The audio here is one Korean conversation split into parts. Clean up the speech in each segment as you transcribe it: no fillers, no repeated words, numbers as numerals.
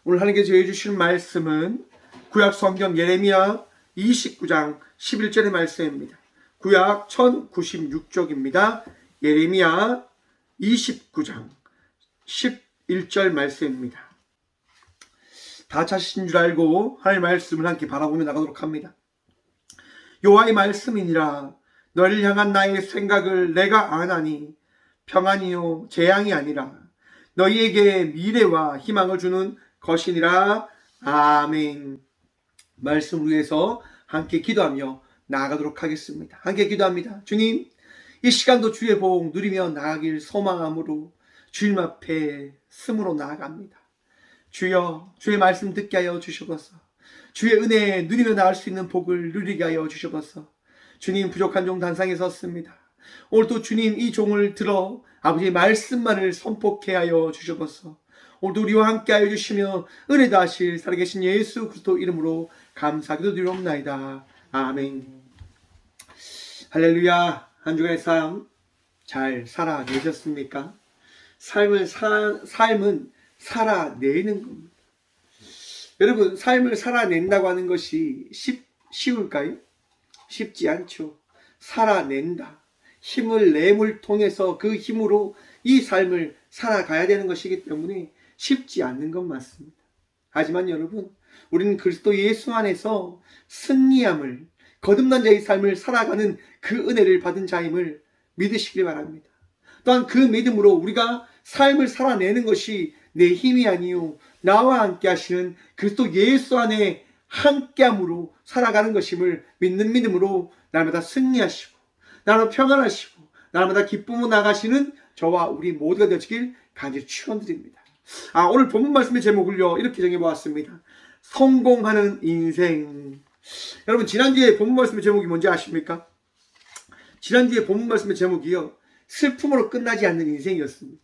오늘 하나님께서 해주시는 말씀은 구약 성경 예레미야 29장 11절의 말씀입니다. 구약 1096쪽입니다. 예레미야 29장 11절 말씀입니다. 다 찾으신 줄 알고 하나님의 말씀을 함께 바라보며 나가도록 합니다. 여호와의 말씀이니라. 너를 향한 나의 생각을 내가 아나니 평안이요 재앙이 아니라 너희에게 미래와 희망을 주는 것이니라. 아멘. 말씀을 위해서 함께 기도하며 나아가도록 하겠습니다. 함께 기도합니다. 주님, 이 시간도 주의 복 누리며 나아가길 소망함으로 주님 앞에 스므로 나아갑니다. 주여, 주의 말씀 듣게 하여 주시옵소서. 주의 은혜에 누리며 나갈 수 있는 복을 누리게 하여 주시옵소서. 주님, 부족한 종 단상에 섰습니다. 오늘도 주님 이 종을 들어 아버지의 말씀만을 선포케 하여 주시옵소서. 오늘도 우리와 함께 하여 주시며 은혜 다하실 살아계신 예수 그리스도 이름으로 감사기도 드리옵나이다. 아멘. 할렐루야. 한 주간의 삶 잘 살아내셨습니까? 삶은 살아내는 겁니다. 여러분, 삶을 살아낸다고 하는 것이 쉬울까요? 쉽지 않죠. 살아낸다. 힘을 내물 통해서 그 힘으로 이 삶을 살아가야 되는 것이기 때문에 쉽지 않는 건 맞습니다. 하지만 여러분, 우리는 그리스도 예수 안에서 승리함을, 거듭난 자의 삶을 살아가는 그 은혜를 받은 자임을 믿으시길 바랍니다. 또한 그 믿음으로 우리가 삶을 살아내는 것이 내 힘이 아니요 나와 함께 하시는 그리스도 예수 안에 함께함으로 살아가는 것임을 믿는 믿음으로 날마다 승리하시고 날마다 평안하시고 날마다 기쁨으로 나가시는 저와 우리 모두가 되시길 간절히 축원드립니다. 오늘 본문 말씀의 제목을요 이렇게 정해보았습니다. 성공하는 인생. 여러분, 지난주에 본문 말씀의 제목이 뭔지 아십니까? 지난주에 본문 말씀의 제목이요, 슬픔으로 끝나지 않는 인생이었습니다.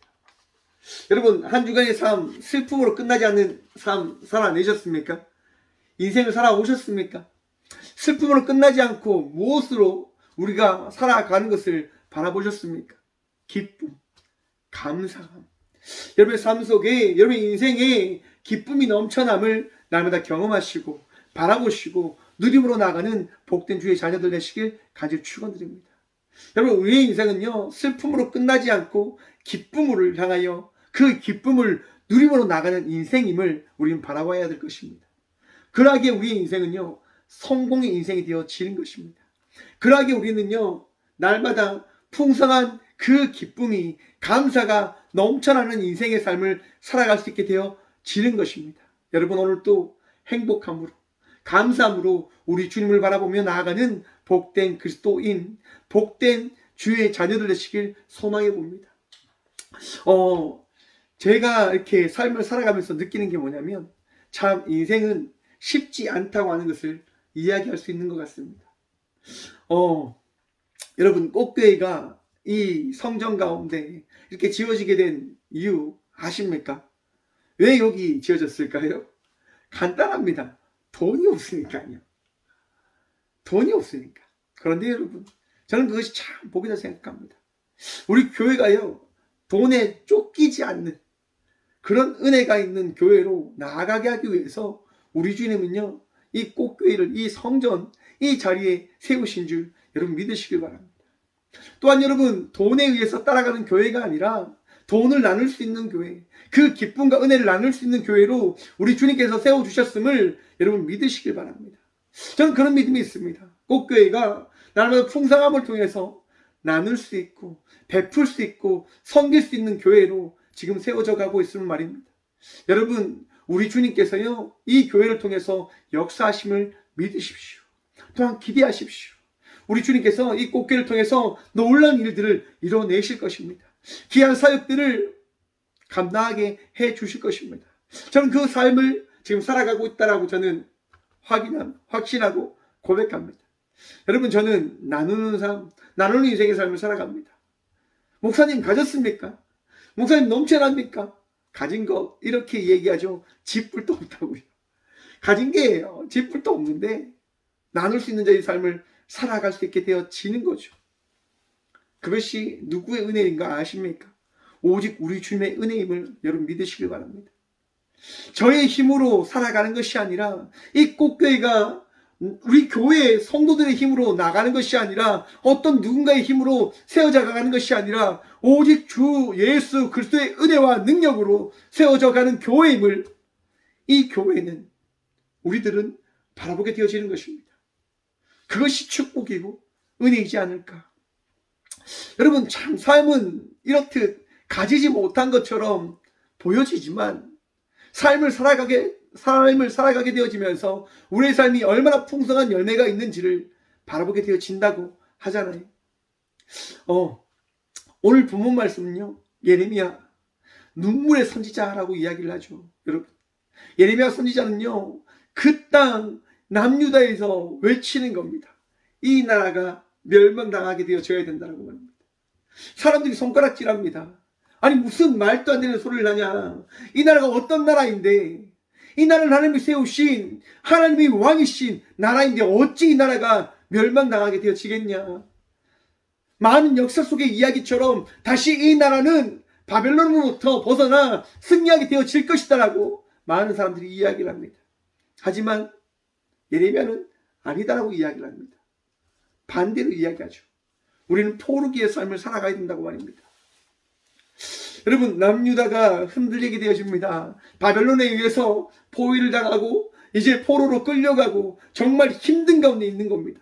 여러분, 한 주간의 삶, 슬픔으로 끝나지 않는 삶 살아내셨습니까? 인생을 살아오셨습니까? 슬픔으로 끝나지 않고 무엇으로 우리가 살아가는 것을 바라보셨습니까? 기쁨, 감사함. 여러분의 삶 속에, 여러분의 인생에 기쁨이 넘쳐남을 날마다 경험하시고 바라보시고 누림으로 나가는 복된 주의 자녀들 되시길 간절히 축원드립니다. 여러분, 우리의 인생은요 슬픔으로 끝나지 않고 기쁨을 향하여 그 기쁨을 누림으로 나가는 인생임을 우리는 바라봐야 될 것입니다. 그러하기에 우리의 인생은요 성공의 인생이 되어지는 것입니다. 그러하기에 우리는요 날마다 풍성한 그 기쁨이, 감사가 넘쳐나는 인생의 삶을 살아갈 수 있게 되어지는 것입니다. 여러분, 오늘도 행복함으로 감사함으로 우리 주님을 바라보며 나아가는 복된 그리스도인, 복된 주의 자녀들 되시길 소망해 봅니다. 제가 이렇게 삶을 살아가면서 느끼는 게 뭐냐면 참 인생은 쉽지 않다고 하는 것을 이야기할 수 있는 것 같습니다. 여러분, 꽃교회가 이 성전 가운데 이렇게 지어지게 된 이유 아십니까? 왜 여기 지어졌을까요? 간단합니다. 돈이 없으니까요. 돈이 없으니까. 그런데 여러분, 저는 그것이 참 복이다 생각합니다. 우리 교회가요 돈에 쫓기지 않는 그런 은혜가 있는 교회로 나아가게 하기 위해서 우리 주님은요 이 꽃교회를, 이 성전, 이 자리에 세우신 줄 여러분 믿으시길 바랍니다. 또한 여러분, 돈에 의해서 따라가는 교회가 아니라 돈을 나눌 수 있는 교회, 그 기쁨과 은혜를 나눌 수 있는 교회로 우리 주님께서 세워주셨음을 여러분 믿으시길 바랍니다. 저는 그런 믿음이 있습니다. 꽃교회가 날마다 풍성함을 통해서 나눌 수 있고 베풀 수 있고 섬길 수 있는 교회로 지금 세워져 가고 있음을 말입니다. 여러분, 우리 주님께서요 이 교회를 통해서 역사하심을 믿으십시오. 또한 기대하십시오. 우리 주님께서 이 꽃교회를 통해서 놀라운 일들을 이뤄내실 것입니다. 귀한 사역들을 감당하게 해 주실 것입니다. 저는 그 삶을 지금 살아가고 있다라고 저는 확신하고 고백합니다. 여러분, 저는 나누는 삶, 나누는 인생의 삶을 살아갑니다. 목사님 가졌습니까? 목사님 넘쳐납니까? 가진 거 이렇게 얘기하죠. 집불도 없다고요. 가진 게 집불도 없는데 나눌 수 있는 자의 삶을 살아갈 수 있게 되어지는 거죠. 그것이 누구의 은혜인가 아십니까? 오직 우리 주님의 은혜임을 여러분 믿으시길 바랍니다. 저의 힘으로 살아가는 것이 아니라 이 꽃교회가 우리 교회 성도들의 힘으로 나가는 것이 아니라 어떤 누군가의 힘으로 세워져 가는 것이 아니라 오직 주 예수 그리스도의 은혜와 능력으로 세워져 가는 교회임을 이 교회는 우리들은 바라보게 되어지는 것입니다. 그것이 축복이고 은혜이지 않을까. 여러분, 참 삶은 이렇듯 가지지 못한 것처럼 보여지지만 삶을 살아가게 되어지면서 우리의 삶이 얼마나 풍성한 열매가 있는지를 바라보게 되어진다고 하잖아요. 오늘 본문 말씀은요, 예레미야 눈물의 선지자라고 이야기를 하죠. 여러분, 예레미야 선지자는요, 그 땅 남유다에서 외치는 겁니다. 이 나라가 멸망당하게 되어져야 된다고 말합니다. 사람들이 손가락질합니다. 아니, 무슨 말도 안 되는 소리를 하냐. 이 나라가 어떤 나라인데, 이 나라는 하나님이 세우신, 하나님이 왕이신 나라인데 어찌 이 나라가 멸망당하게 되어지겠냐. 많은 역사 속의 이야기처럼 다시 이 나라는 바벨론으로부터 벗어나 승리하게 되어질 것이다라고 많은 사람들이 이야기를 합니다. 하지만 예레미야는 아니다라고 이야기를 합니다. 반대로 이야기하죠. 우리는 포르기의 삶을 살아가야 된다고 말입니다. 여러분, 남유다가 흔들리게 되어집니다. 바벨론에 의해서 포위를 당하고 이제 포로로 끌려가고 정말 힘든 가운데 있는 겁니다.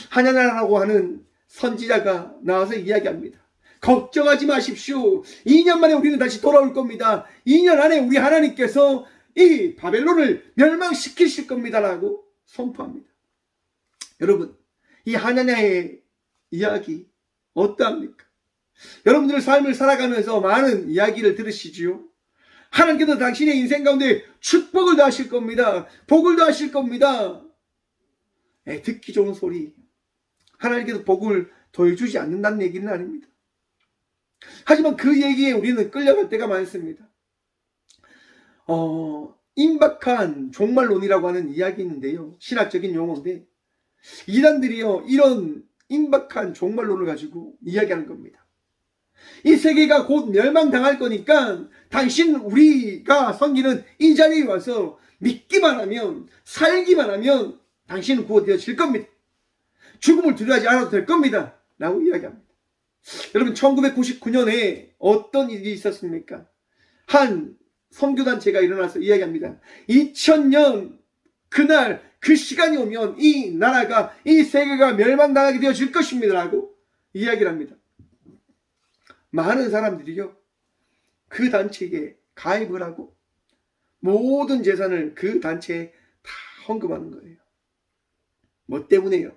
하나나라고 하는 선지자가 나와서 이야기합니다. 걱정하지 마십시오. 2년 만에 우리는 다시 돌아올 겁니다. 2년 안에 우리 하나님께서 이 바벨론을 멸망시키실 겁니다라고 선포합니다. 여러분, 이 하나냐의 이야기 어떠합니까? 여러분들의 삶을 살아가면서 많은 이야기를 들으시지요. 하나님께서 당신의 인생 가운데 축복을 더하실 겁니다. 복을 더하실 겁니다. 듣기 좋은 소리. 하나님께서 복을 더해주지 않는다는 얘기는 아닙니다. 하지만 그 얘기에 우리는 끌려갈 때가 많습니다. 임박한 종말론이라고 하는 이야기 있는데요. 신학적인 용어인데 이단들이요, 이런 임박한 종말론을 가지고 이야기하는 겁니다. 이 세계가 곧 멸망당할 거니까 당신, 우리가 섬기는 이 자리에 와서 믿기만 하면, 살기만 하면 당신은 구원되어질 겁니다. 죽음을 두려워하지 않아도 될 겁니다 라고 이야기합니다. 여러분, 1999년에 어떤 일이 있었습니까? 한 선교단체가 일어나서 이야기합니다. 2000년 그날 그 시간이 오면 이 나라가, 이 세계가 멸망당하게 되어질 것입니다 라고 이야기를 합니다. 많은 사람들이요, 그 단체에 가입을 하고 모든 재산을 그 단체에 다 헌금하는 거예요. 뭐 때문에요?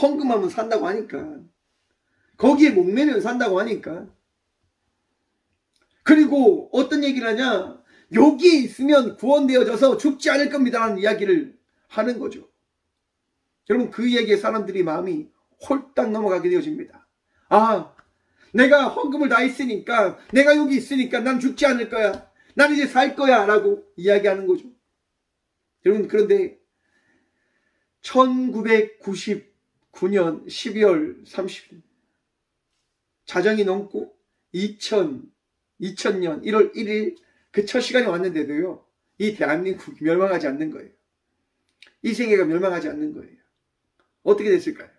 헌금하면 산다고 하니까, 거기에 목매면 산다고 하니까. 그리고 어떤 얘기를 하냐, 여기 있으면 구원되어져서 죽지 않을 겁니다라는 이야기를 하는 거죠. 여러분, 그 얘기에 사람들이 마음이 홀딱 넘어가게 되어집니다. 아, 내가 헌금을 다 했으니까, 내가 여기 있으니까 난 죽지 않을 거야, 난 이제 살 거야 라고 이야기하는 거죠. 여러분, 그런데 1999년 12월 30일 자정이 넘고 2000년 1월 1일 그 첫 시간이 왔는데도요, 이 대한민국이 멸망하지 않는 거예요. 이 세계가 멸망하지 않는 거예요. 어떻게 됐을까요?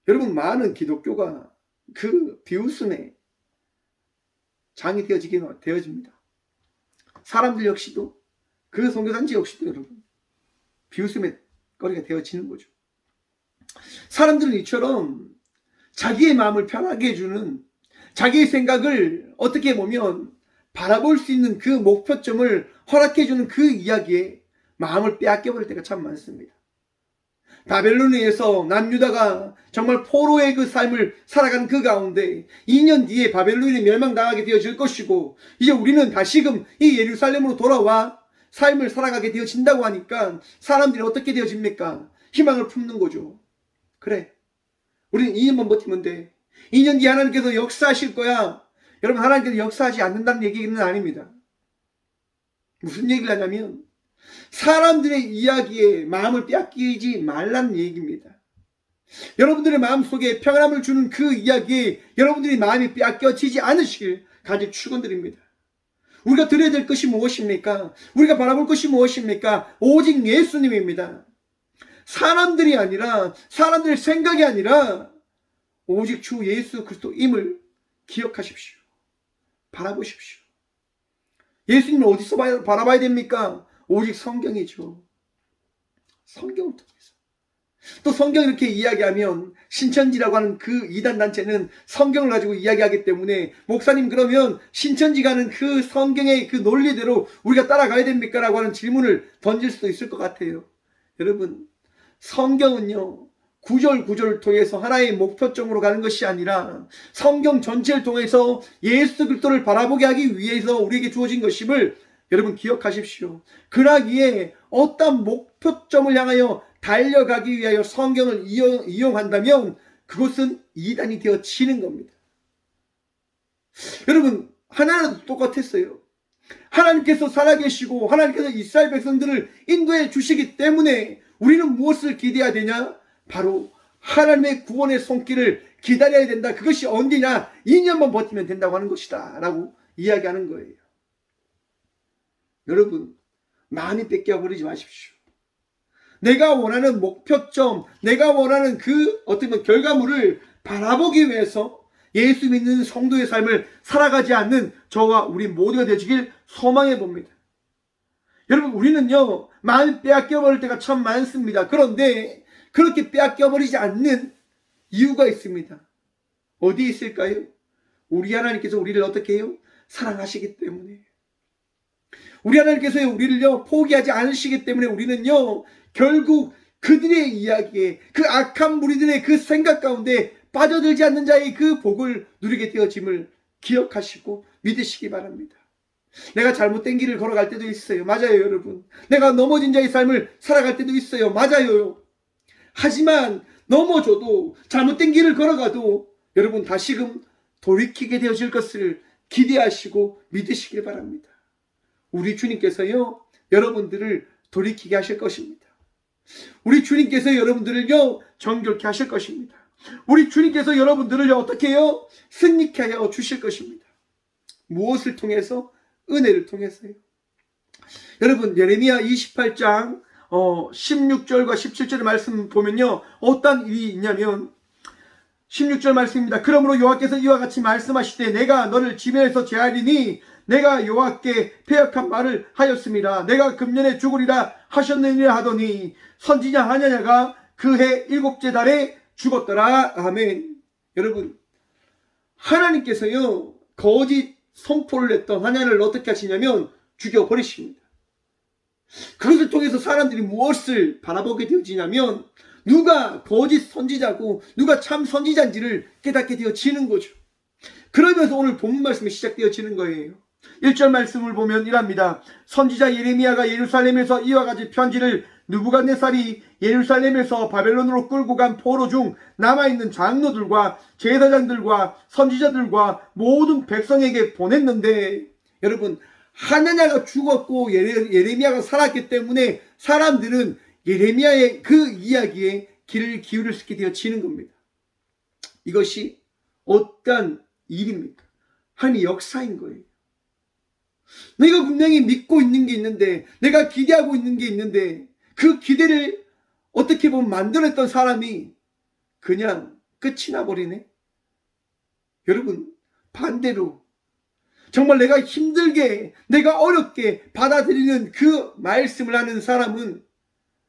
여러분, 많은 기독교가 그 비웃음에 장이 되어집니다. 사람들 역시도, 그 선교단체 역시도 여러분 비웃음의 거리가 되어지는 거죠. 사람들은 이처럼 자기의 마음을 편하게 해주는, 자기의 생각을 어떻게 보면 바라볼 수 있는 그 목표점을 허락해주는 그 이야기에 마음을 빼앗겨버릴 때가 참 많습니다. 바벨론에 의해서 남유다가 정말 포로의 그 삶을 살아가는 그 가운데 2년 뒤에 바벨론이 멸망당하게 되어질 것이고, 이제 우리는 다시금 이 예루살렘으로 돌아와 삶을 살아가게 되어진다고 하니까 사람들이 어떻게 되어집니까? 희망을 품는 거죠. 그래, 우리는 2년만 버티면 돼. 2년 뒤에 하나님께서 역사하실 거야. 여러분, 하나님께서 역사하지 않는다는 얘기는 아닙니다. 무슨 얘기를 하냐면 사람들의 이야기에 마음을 빼앗기지 말라는 얘기입니다. 여러분들의 마음속에 평안함을 주는 그 이야기에 여러분들이 마음이 빼앗겨지지 않으시길 간절히 축원드립니다. 우리가 드려야 될 것이 무엇입니까? 우리가 바라볼 것이 무엇입니까? 오직 예수님입니다. 사람들이 아니라, 사람들의 생각이 아니라 오직 주 예수 그리스도임을 기억하십시오. 바라보십시오. 예수님을 어디서 바라봐야 됩니까? 오직 성경이죠. 성경을 통해서. 또 성경 이렇게 이야기하면 신천지라고 하는 그 이단 단체는 성경을 가지고 이야기하기 때문에 목사님 그러면 신천지가 하는 그 성경의 그 논리대로 우리가 따라가야 됩니까? 라고 하는 질문을 던질 수도 있을 것 같아요. 여러분, 성경은요 구절 구절을 통해서 하나의 목표점으로 가는 것이 아니라 성경 전체를 통해서 예수 그리스도를 바라보게 하기 위해서 우리에게 주어진 것임을 여러분 기억하십시오. 그러기에 어떤 목표점을 향하여 달려가기 위하여 성경을 이용한다면 그것은 이단이 되어지는 겁니다. 여러분, 하나는 똑같았어요. 하나님께서 살아계시고 하나님께서 이스라엘 백성들을 인도해 주시기 때문에 우리는 무엇을 기대해야 되냐? 바로 하나님의 구원의 손길을 기다려야 된다. 그것이 언제냐? 2년만 버티면 된다고 하는 것이다 라고 이야기하는 거예요. 여러분, 많이 뺏겨버리지 마십시오. 내가 원하는 목표점, 내가 원하는 그 어떤 결과물을 바라보기 위해서 예수 믿는 성도의 삶을 살아가지 않는 저와 우리 모두가 되어지길 소망해 봅니다. 여러분, 우리는요 많이 빼앗겨버릴 때가 참 많습니다. 그런데 그렇게 빼앗겨버리지 않는 이유가 있습니다. 어디에 있을까요? 우리 하나님께서 우리를 어떻게 해요? 사랑하시기 때문에. 우리 하나님께서 우리를요 포기하지 않으시기 때문에 우리는요 결국 그들의 이야기에, 그 악한 무리들의 그 생각 가운데 빠져들지 않는 자의 그 복을 누리게 되어짐을 기억하시고 믿으시기 바랍니다. 내가 잘못된 길을 걸어갈 때도 있어요. 맞아요, 여러분. 내가 넘어진 자의 삶을 살아갈 때도 있어요. 맞아요. 하지만 넘어져도 잘못된 길을 걸어가도 여러분 다시금 돌이키게 되어질 것을 기대하시고 믿으시길 바랍니다. 우리 주님께서요 여러분들을 돌이키게 하실 것입니다. 우리 주님께서 여러분들을요 정결케 하실 것입니다. 우리 주님께서 여러분들을 어떻게 해요? 승리케 하여 주실 것입니다. 무엇을 통해서? 은혜를 통해서요. 여러분, 예레미야 28장 16절과 17절의 말씀 보면요 어떤 일이 있냐면 16절 말씀입니다. 그러므로 여호와께서 이와 같이 말씀하시되 내가 너를 지면에서 제하리니 내가 여호와께 패역한 말을 하였습니다. 내가 금년에 죽으리라 하셨느니라 하더니 선지자 하냐냐가 그 해 7째 달에 죽었더라. 아멘. 여러분, 하나님께서요 거짓 선포를 했던 하냐를 어떻게 하시냐면 죽여버리십니다. 그것을 통해서 사람들이 무엇을 바라보게 되어지냐면 누가 거짓 선지자고 누가 참 선지자인지를 깨닫게 되어지는 거죠. 그러면서 오늘 본문 말씀이 시작되어지는 거예요. 1절 말씀을 보면 이랍니다. 선지자 예레미야가 예루살렘에서 이와 같이 편지를 느부갓네살이 예루살렘에서 바벨론으로 끌고 간 포로 중 남아있는 장로들과 제사장들과 선지자들과 모든 백성에게 보냈는데, 여러분, 하나냐가 죽었고 예레미야가 살았기 때문에 사람들은 예레미야의 그 이야기에 귀를 기울일 수 있게 되어지는 겁니다. 이것이 어떤 일입니까? 하나님의 역사인 거예요. 내가 분명히 믿고 있는 게 있는데, 내가 기대하고 있는 게 있는데, 그 기대를 어떻게 보면 만들었던 사람이 그냥 끝이 나버리네. 여러분, 반대로 정말 내가 힘들게, 내가 어렵게 받아들이는 그 말씀을 하는 사람은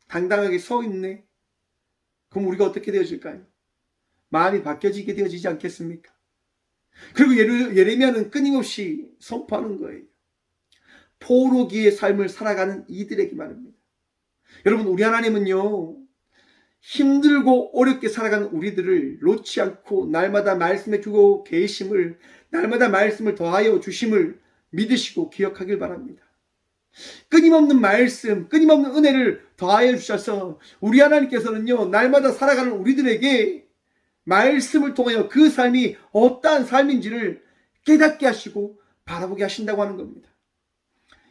당당하게 서 있네. 그럼 우리가 어떻게 되어질까요? 마음이 바뀌어지게 되어지지 않겠습니까? 그리고 예레미야는 끊임없이 선포하는 거예요. 포로기의 삶을 살아가는 이들에게 말입니다. 여러분, 우리 하나님은요 힘들고 어렵게 살아가는 우리들을 놓지 않고 날마다 말씀해 주고 계심을, 날마다 말씀을 더하여 주심을 믿으시고 기억하길 바랍니다. 끊임없는 말씀, 끊임없는 은혜를 더하여 주셔서 우리 하나님께서는요 날마다 살아가는 우리들에게 말씀을 통하여 그 삶이 어떠한 삶인지를 깨닫게 하시고 바라보게 하신다고 하는 겁니다.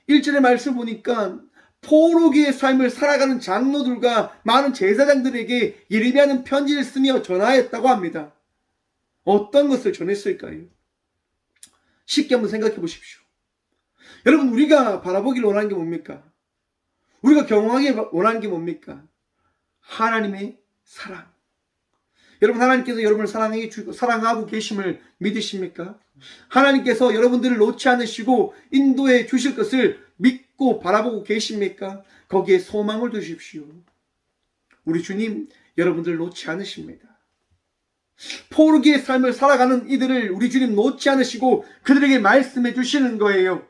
1절의 말씀 보니까 포로기의 삶을 살아가는 장로들과 많은 제사장들에게 예레미야는 편지를 쓰며 전하였다고 합니다. 어떤 것을 전했을까요? 쉽게 한번 생각해 보십시오. 여러분, 우리가 바라보길 원하는 게 뭡니까? 우리가 경험하기 원하는 게 뭡니까? 하나님의 사랑. 여러분, 하나님께서 여러분을 사랑하고 계심을 믿으십니까? 하나님께서 여러분들을 놓지 않으시고 인도해 주실 것을 믿고 바라보고 계십니까? 거기에 소망을 두십시오. 우리 주님 여러분들 놓지 않으십니다. 포르기의 삶을 살아가는 이들을 우리 주님 놓지 않으시고 그들에게 말씀해 주시는 거예요.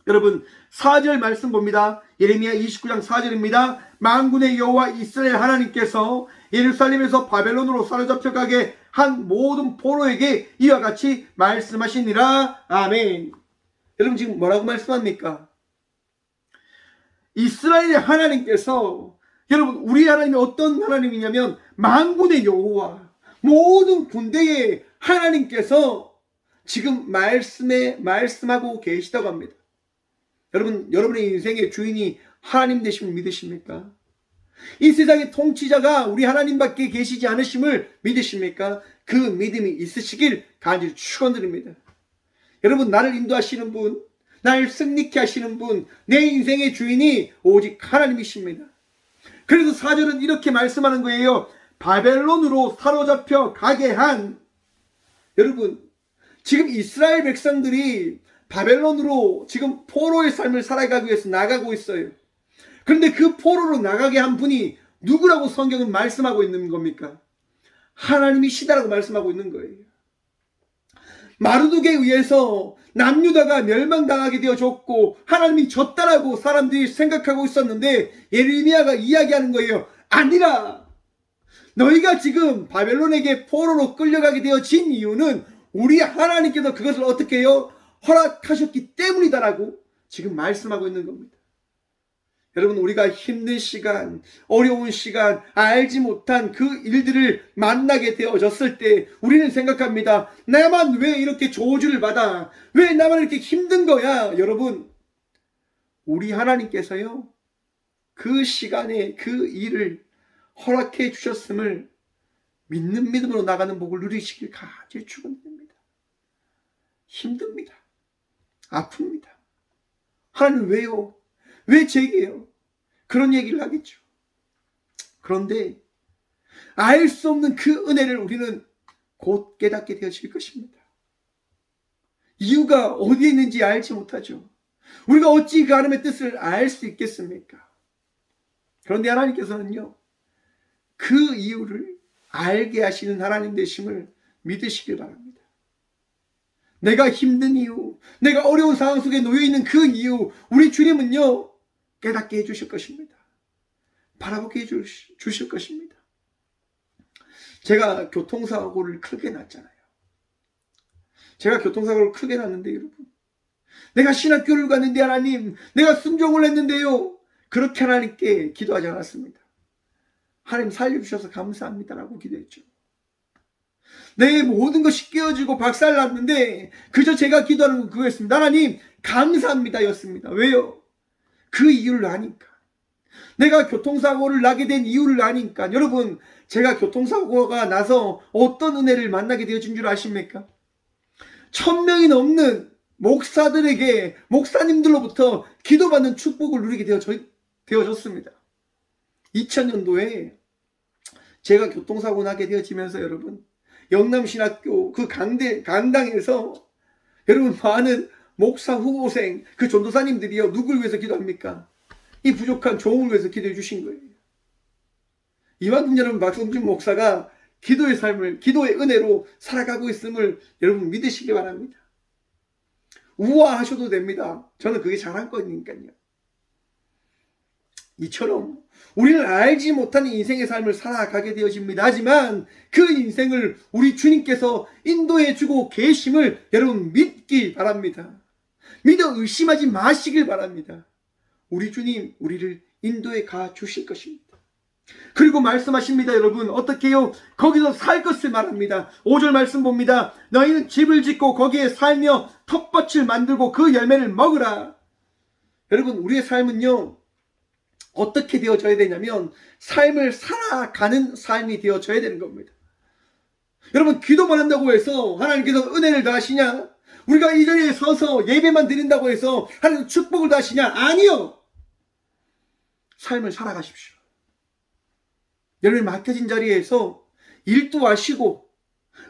여러분, 4절 말씀 봅니다. 예레미야 29장 4절입니다. 만군의 여호와 이스라엘 하나님께서 예루살렘에서 바벨론으로 사로잡혀 가게 한 모든 포로에게 이와 같이 말씀하시니라. 아멘. 여러분, 지금 뭐라고 말씀합니까? 이스라엘의 하나님께서, 여러분, 우리 하나님이 어떤 하나님이냐면 만군의 여호와, 모든 군대의 하나님께서 지금 말씀하고 계시다고 합니다. 여러분, 여러분의 인생의 주인이 하나님 되심을 믿으십니까? 이 세상의 통치자가 우리 하나님밖에 계시지 않으심을 믿으십니까? 그 믿음이 있으시길 간절히 축원드립니다. 여러분, 나를 인도하시는 분, 나를 승리케 하시는 분, 내 인생의 주인이 오직 하나님이십니다. 그래서 4절은 이렇게 말씀하는 거예요. 바벨론으로 사로잡혀 가게 한, 여러분, 지금 이스라엘 백성들이 바벨론으로 지금 포로의 삶을 살아가기 위해서 나가고 있어요. 그런데 그 포로로 나가게 한 분이 누구라고 성경은 말씀하고 있는 겁니까? 하나님이시다라고 말씀하고 있는 거예요. 마르둑에 의해서 남유다가 멸망당하게 되어졌고 하나님이 졌다라고 사람들이 생각하고 있었는데 예레미야가 이야기하는 거예요. 아니라 너희가 지금 바벨론에게 포로로 끌려가게 되어진 이유는 우리 하나님께서 그것을 어떻게 해요? 허락하셨기 때문이다라고 지금 말씀하고 있는 겁니다. 여러분, 우리가 힘든 시간, 어려운 시간, 알지 못한 그 일들을 만나게 되어졌을 때 우리는 생각합니다. 나만 왜 이렇게 저주를 받아? 왜 나만 이렇게 힘든 거야? 여러분, 우리 하나님께서요, 그 시간에 그 일을 허락해 주셨음을 믿는 믿음으로 나가는 복을 누리시길 간절히 축원드립니다. 힘듭니다. 아픕니다. 하나님 왜요? 왜 제게요? 그런 얘기를 하겠죠. 그런데 알 수 없는 그 은혜를 우리는 곧 깨닫게 되어질 것입니다. 이유가 어디에 있는지 알지 못하죠. 우리가 어찌 그 하나님의 뜻을 알 수 있겠습니까? 그런데 하나님께서는요, 그 이유를 알게 하시는 하나님 되심을 믿으시길 바랍니다. 내가 힘든 이유, 내가 어려운 상황 속에 놓여있는 그 이유, 우리 주님은요, 깨닫게 해주실 것입니다. 바라보게 해주실 것입니다. 제가 교통사고를 크게 났잖아요. 제가 교통사고를 크게 났는데 여러분, 내가 신학교를 갔는데 하나님, 내가 순종을 했는데요, 그렇게 하나님께 기도하지 않았습니다. 하나님 살려주셔서 감사합니다라고 기도했죠. 내 모든 것이 깨어지고 박살났는데 그저 제가 기도하는 건 그거였습니다. 하나님 감사합니다 였습니다. 왜요? 그 이유를 아니까. 내가 교통사고를 나게 된 이유를 아니까. 여러분, 제가 교통사고가 나서 어떤 은혜를 만나게 되어진 줄 아십니까? 1000명이 넘는 목사들에게, 목사님들로부터 기도받는 축복을 누리게 되어졌습니다. 2000년도에 제가 교통사고 나게 되어지면서 여러분, 영남신학교 그 강당에서 여러분, 많은 목사 후보생 그 전도사님들이요, 누굴 위해서 기도합니까? 이 부족한 종을 위해서 기도해 주신 거예요. 이만큼 여러분, 박성준 목사가 기도의 삶을, 기도의 은혜로 살아가고 있음을 여러분 믿으시기 바랍니다. 우아하셔도 됩니다. 저는 그게 잘한 거니까요. 이처럼 우리는 알지 못하는 인생의 삶을 살아가게 되어집니다. 하지만 그 인생을 우리 주님께서 인도해 주고 계심을 여러분 믿기 바랍니다. 믿어 의심하지 마시길 바랍니다. 우리 주님 우리를 인도해 가 주실 것입니다. 그리고 말씀하십니다. 여러분 어떻게 해요? 거기서 살 것을 말합니다. 5절 말씀 봅니다. 너희는 집을 짓고 거기에 살며 텃밭을 만들고 그 열매를 먹으라. 여러분, 우리의 삶은요, 어떻게 되어져야 되냐면 삶을 살아가는 삶이 되어져야 되는 겁니다. 여러분, 기도만 한다고 해서 하나님께서 은혜를 더하시냐? 우리가 이 자리에 서서 예배만 드린다고 해서 하나님 축복을 다 하시냐? 아니요. 삶을 살아가십시오. 여러분 맡겨진 자리에서 일도 하시고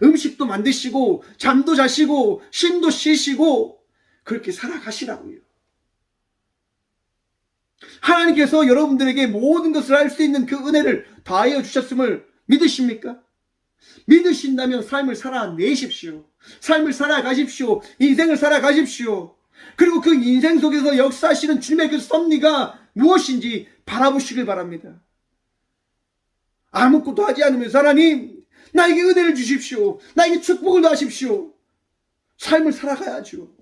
음식도 만드시고 잠도 자시고 쉼도 쉬시고 그렇게 살아가시라고요. 하나님께서 여러분들에게 모든 것을 할 수 있는 그 은혜를 다하여 주셨음을 믿으십니까? 믿으신다면 삶을 살아내십시오. 삶을 살아가십시오. 인생을 살아가십시오. 그리고 그 인생 속에서 역사하시는 주님의 그 섭리가 무엇인지 바라보시길 바랍니다. 아무것도 하지 않으면서 하나님 나에게 은혜를 주십시오. 나에게 축복을 더하십시오. 삶을 살아가야죠.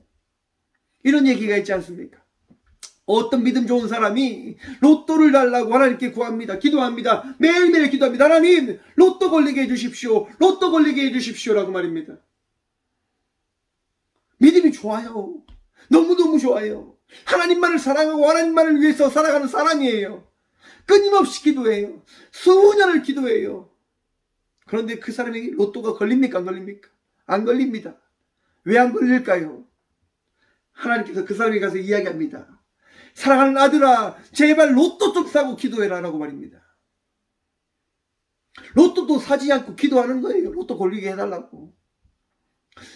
이런 얘기가 있지 않습니까? 어떤 믿음 좋은 사람이 로또를 달라고 하나님께 구합니다. 기도합니다. 매일매일 기도합니다. 하나님 로또 걸리게 해주십시오. 로또 걸리게 해주십시오 라고 말입니다. 믿음이 좋아요. 너무너무 좋아요. 하나님만을 사랑하고 하나님만을 위해서 살아가는 사람이에요. 끊임없이 기도해요. 수년을 기도해요. 그런데 그 사람에게 로또가 걸립니까? 안 걸립니까? 안 걸립니다. 왜 안 걸릴까요? 하나님께서 그 사람에게 가서 이야기합니다. 사랑하는 아들아, 제발 로또 좀 사고 기도해라 라고 말입니다. 로또도 사지 않고 기도하는 거예요. 로또 걸리게 해달라고.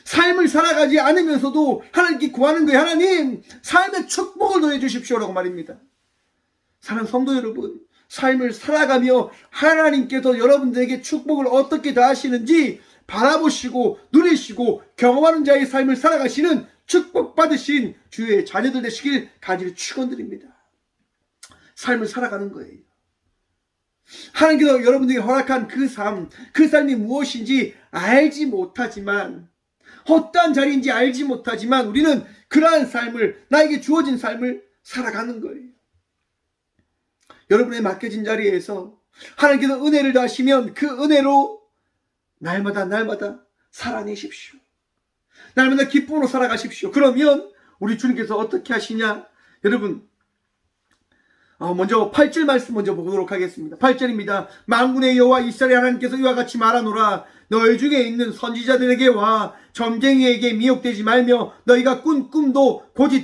삶을 살아가지 않으면서도 하나님께 구하는 거예요. 하나님, 삶의 축복을 더해 주십시오 라고 말입니다. 사랑하는 성도 여러분, 삶을 살아가며 하나님께서 여러분들에게 축복을 어떻게 더하시는지 바라보시고 누리시고 경험하는 자의 삶을 살아가시는 축복받으신 주의 자녀들 되시길 간절히 축원드립니다. 삶을 살아가는 거예요. 하나님께서 여러분들에게 허락한 그 삶이 무엇인지 알지 못하지만, 어떠한 자리인지 알지 못하지만 우리는 그러한 삶을, 나에게 주어진 삶을 살아가는 거예요. 여러분의 맡겨진 자리에서 하나님께서 은혜를 더하시면 그 은혜로 날마다 살아내십시오. 날마다 기쁨으로 살아가십시오. 그러면 우리 주님께서 어떻게 하시냐? 여러분, 먼저 8절 말씀 먼저 보도록 하겠습니다. 8절입니다. 만군의 여호와 이스라엘 하나님께서 이와 같이 말하노라. 너희 중에 있는 선지자들에게 와 점쟁이에게 미혹되지 말며 너희가 꾼 꿈도 고지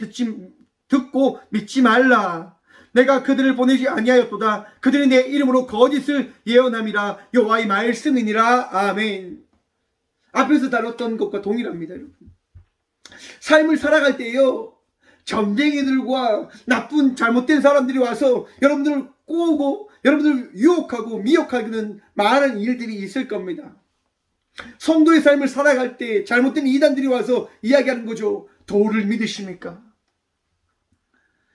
듣고 믿지 말라. 내가 그들을 보내지 아니하였도다. 그들이 내 이름으로 거짓을 예언함이라. 여호와의 말씀이니라. 아멘. 앞에서 다뤘던 것과 동일합니다. 여러분. 삶을 살아갈 때요, 점쟁이들과 나쁜 잘못된 사람들이 와서 여러분들을 꼬고 여러분들을 유혹하고 미혹하는 많은 일들이 있을 겁니다. 성도의 삶을 살아갈 때 잘못된 이단들이 와서 이야기하는 거죠. 도를 믿으십니까?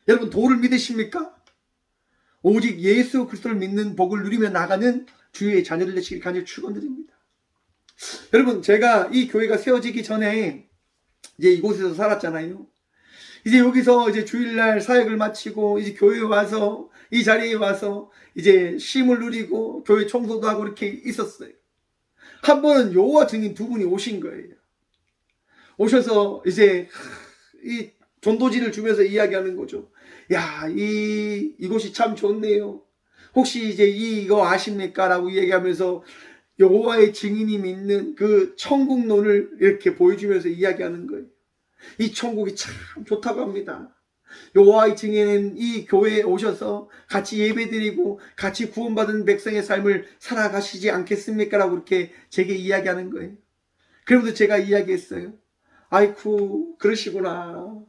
여러분, 도를 믿으십니까? 오직 예수 그리스도를 믿는 복을 누리며 나가는 주의 자녀들 되시길 간절히 축원드립니다. 여러분, 제가 이 교회가 세워지기 전에 이제 이곳에서 살았잖아요. 이제 여기서 이제 주일날 사역을 마치고 이제 교회에 와서 이 자리에 와서 이제 쉼을 누리고 교회 청소도 하고 이렇게 있었어요. 한 번은 여호와 증인 두 분이 오신 거예요. 오셔서 이제 이 전도지를 주면서 이야기하는 거죠. 야, 이곳이 참 좋네요. 혹시 이제 이거 아십니까? 라고 얘기하면서 여호와의 증인이 믿는 그 천국론을 이렇게 보여주면서 이야기하는 거예요. 이 천국이 참 좋다고 합니다. 여호와의 증인은 이 교회에 오셔서 같이 예배드리고 같이 구원받은 백성의 삶을 살아가시지 않겠습니까? 라고 이렇게 제게 이야기하는 거예요. 그러면서 제가 이야기했어요. 아이쿠, 그러시구나.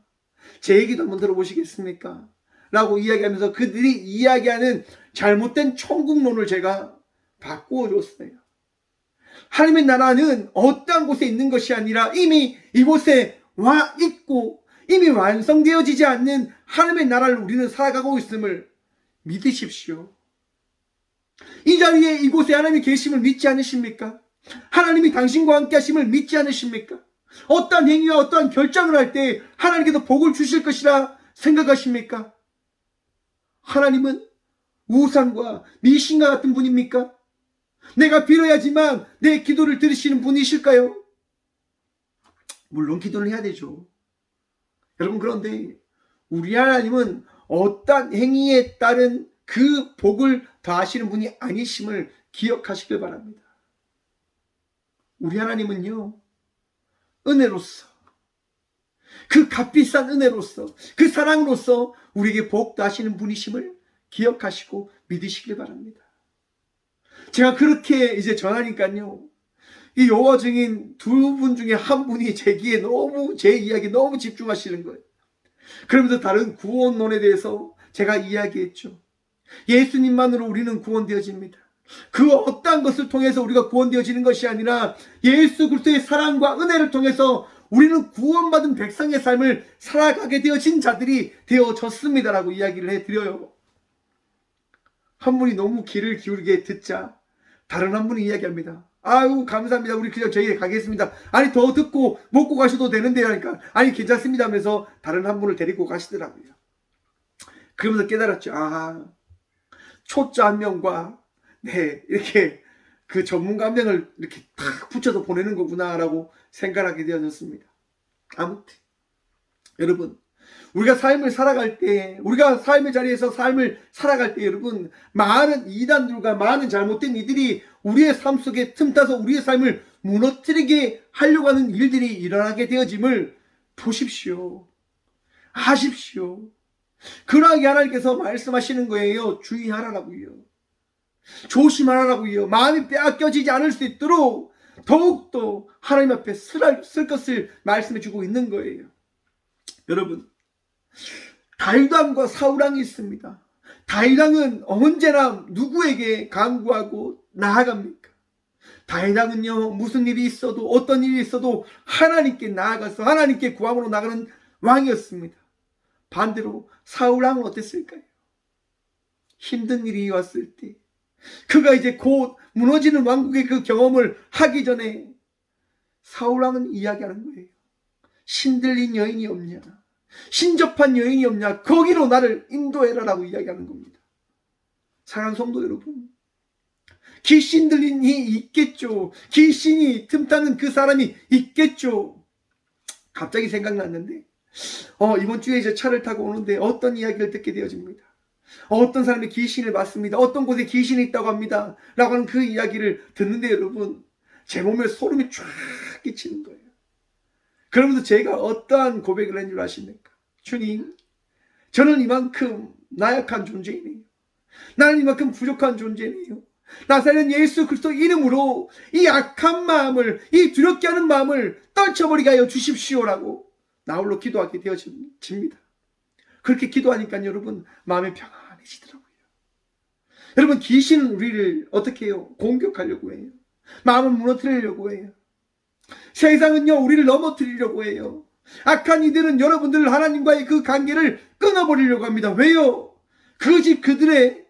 제 얘기도 한번 들어보시겠습니까? 라고 이야기하면서 그들이 이야기하는 잘못된 천국론을 제가 바꾸어 줬어요. 하나님의 나라는 어떠한 곳에 있는 것이 아니라 이미 이곳에 와 있고 이미 완성되어지지 않는 하나님의 나라를 우리는 살아가고 있음을 믿으십시오. 이 자리에 이곳에 하나님이 계심을 믿지 않으십니까? 하나님이 당신과 함께 하심을 믿지 않으십니까? 어떠한 행위와 어떠한 결정을 할 때 하나님께서 복을 주실 것이라 생각하십니까? 하나님은 우상과 미신과 같은 분입니까? 내가 빌어야지만 내 기도를 들으시는 분이실까요? 물론 기도를 해야 되죠. 여러분, 그런데 우리 하나님은 어떤 행위에 따른 그 복을 더하시는 분이 아니심을 기억하시길 바랍니다. 우리 하나님은요, 은혜로서 그 값비싼 은혜로서 그 사랑으로서 우리에게 복도 하시는 분이심을 기억하시고 믿으시길 바랍니다. 제가 그렇게 이제 전하니까요, 이 여호와 증인 두 분 중에 한 분이 제기에 너무 제 이야기에 너무 집중하시는 거예요. 그러면서 다른 구원론에 대해서 제가 이야기했죠. 예수님만으로 우리는 구원되어집니다. 그 어떠한 것을 통해서 우리가 구원되어지는 것이 아니라 예수 그리스도의 사랑과 은혜를 통해서 우리는 구원받은 백성의 삶을 살아가게 되어진 자들이 되어졌습니다라고 이야기를 해드려요. 한 분이 너무 귀를 기울게 듣자 다른 한 분이 이야기합니다. 아유 감사합니다. 우리 그냥 저희 가겠습니다. 아니 더 듣고 먹고 가셔도 되는데요. 하니까 아니 괜찮습니다 하면서 다른 한 분을 데리고 가시더라고요. 그러면서 깨달았죠. 아, 초짜 한 명과 이렇게 그 전문가 한 명을 이렇게 탁 붙여서 보내는 거구나라고 생각하게 되어졌습니다. 아무튼 여러분, 우리가 삶을 살아갈 때, 우리가 삶의 자리에서 삶을 살아갈 때 여러분, 많은 이단들과 많은 잘못된 이들이 우리의 삶 속에 틈타서 우리의 삶을 무너뜨리게 하려고 하는 일들이 일어나게 되어짐을 보십시오. 아십시오. 그러하게 하나님께서 말씀하시는 거예요. 주의하라고요. 조심하라고요. 마음이 빼앗겨지지 않을 수 있도록 더욱더 하나님 앞에 쓸 것을 말씀해 주고 있는 거예요. 여러분, 다윗왕과 사울왕이 있습니다. 다윗왕은 언제나 누구에게 간구하고 나아갑니까? 다윗왕은요, 무슨 일이 있어도 어떤 일이 있어도 하나님께 나아가서 하나님께 구함으로 나가는 왕이었습니다. 반대로 사울왕은 어땠을까요? 힘든 일이 왔을 때 그가 이제 곧 무너지는 왕국의 그 경험을 하기 전에 사울왕은 이야기하는 거예요. 신들린 여인이 없냐? 신접한 여인이 없냐? 거기로 나를 인도해라라고 이야기하는 겁니다. 사랑하는 성도 여러분, 귀신 들린 이 있겠죠. 귀신이 틈타는 그 사람이 있겠죠. 갑자기 생각났는데 이번 주에 이제 차를 타고 오는데 어떤 이야기를 듣게 되어집니다. 어떤 사람이 귀신을 봤습니다. 어떤 곳에 귀신이 있다고 합니다. 라고 하는 그 이야기를 듣는데 여러분, 제 몸에 소름이 쫙 끼치는 거예요. 그러면서 제가 어떠한 고백을 한 줄 아십니까? 주님, 저는 이만큼 나약한 존재이네요. 나는 이만큼 부족한 존재네요. 나사렛 예수 그리스도 이름으로 이 악한 마음을, 이 두렵게 하는 마음을 떨쳐버리게 하여 주십시오라고 나홀로 기도하게 되어집니다. 그렇게 기도하니까 여러분 마음이 평안해지더라고요. 여러분, 귀신은 우리를 어떻게 해요? 공격하려고 해요. 마음을 무너뜨리려고 해요. 세상은요, 우리를 넘어뜨리려고 해요. 악한 이들은 여러분들 하나님과의 그 관계를 끊어버리려고 합니다. 왜요? 그것이 그들의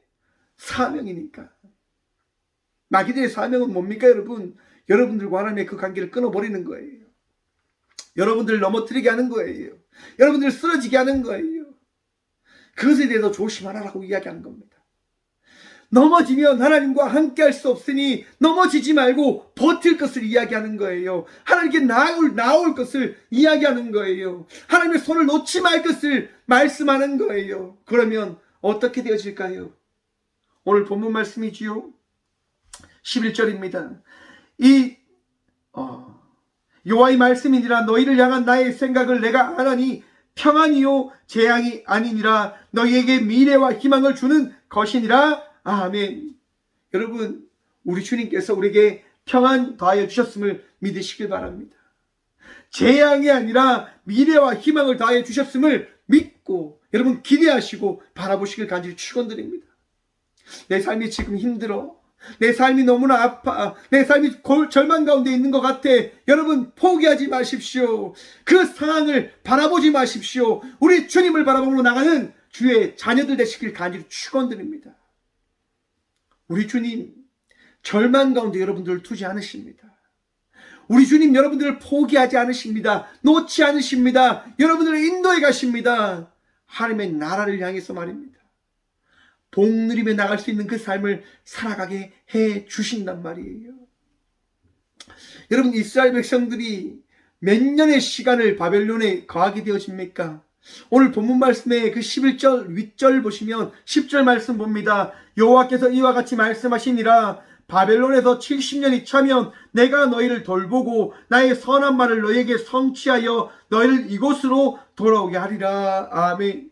사명이니까. 마귀들의 사명은 뭡니까 여러분? 여러분들과 하나님의 그 관계를 끊어버리는 거예요. 여러분들을 넘어뜨리게 하는 거예요. 여러분들을 쓰러지게 하는 거예요. 그것에 대해서 조심하라고 이야기하는 겁니다. 넘어지면 하나님과 함께 할 수 없으니 넘어지지 말고 버틸 것을 이야기하는 거예요. 하나님께 나올 것을 이야기하는 거예요. 하나님의 손을 놓지 말 것을 말씀하는 거예요. 그러면 어떻게 되어질까요? 오늘 본문 말씀이지요. 11절입니다. 여호와의 말씀이니라. 너희를 향한 나의 생각을 내가 아나니 평안이요 재앙이 아니니라. 너희에게 미래와 희망을 주는 것이니라. 아멘. 여러분, 우리 주님께서 우리에게 평안 더하여 주셨음을 믿으시길 바랍니다. 재앙이 아니라 미래와 희망을 더하여 주셨음을 믿고 여러분 기대하시고 바라보시길 간절히 축원드립니다. 내 삶이 지금 힘들어, 내 삶이 너무나 아파, 내 삶이 절망 가운데 있는 것 같아. 여러분, 포기하지 마십시오. 그 상황을 바라보지 마십시오. 우리 주님을 바라보며 나가는 주의 자녀들 되시길 간절히 축원드립니다. 우리 주님 절망 가운데 여러분들을 두지 않으십니다. 우리 주님 여러분들을 포기하지 않으십니다. 놓지 않으십니다. 여러분들을 인도해 가십니다. 하나님의 나라를 향해서 말입니다. 복 누리며 나갈 수 있는 그 삶을 살아가게 해 주신단 말이에요. 여러분, 이스라엘 백성들이 몇 년의 시간을 바벨론에 거하게 되어집니까? 오늘 본문 말씀에 그 11절 윗절 보시면 10절 말씀 봅니다. 여호와께서 이와 같이 말씀하시니라. 바벨론에서 70년이 차면 내가 너희를 돌보고 나의 선한 말을 너희에게 성취하여 너희를 이곳으로 돌아오게 하리라. 아멘.